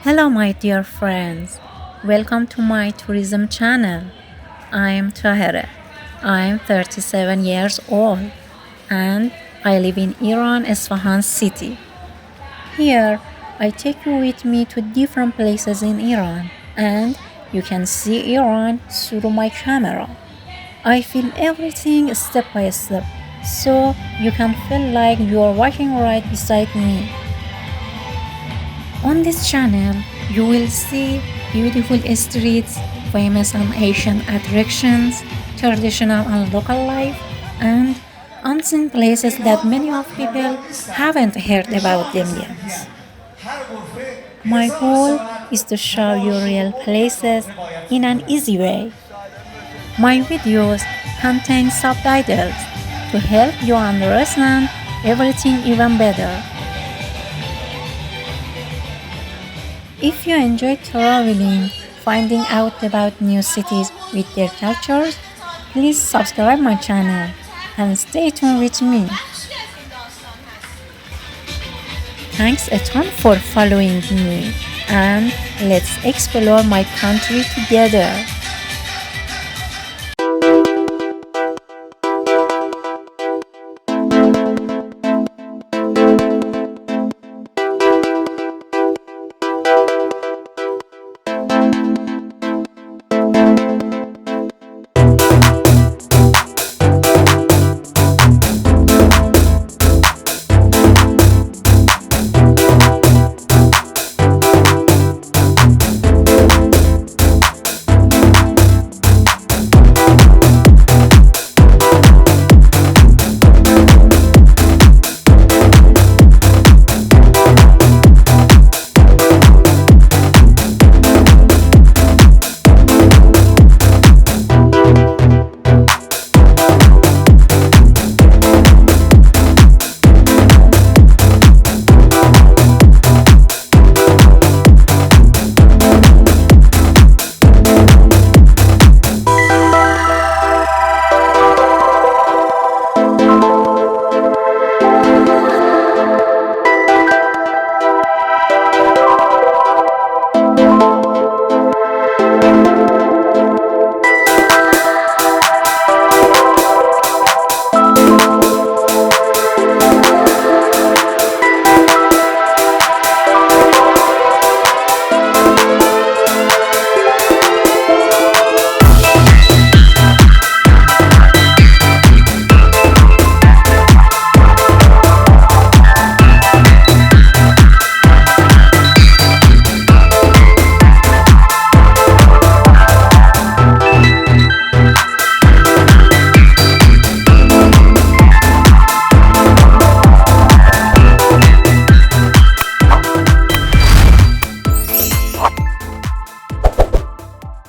Hello, my dear friends. Welcome to my tourism channel. I'm Tahira. I'm 37 years old and I live in Iran, Isfahan city. Here, I take you with me to different places in Iran and you can see Iran through my camera. I film everything step by step so you can feel like you're walking right beside me. On this channel, you will see beautiful streets, famous and ancient attractions, traditional and local life, and unseen places that many of people haven't heard about them yet. My goal is to show you real places in an easy way. My videos contain subtitles to help you understand everything even better. If you enjoy traveling, finding out about new cities with their cultures, please subscribe my channel and stay tuned with me. Thanks a ton for following me and let's explore my country together.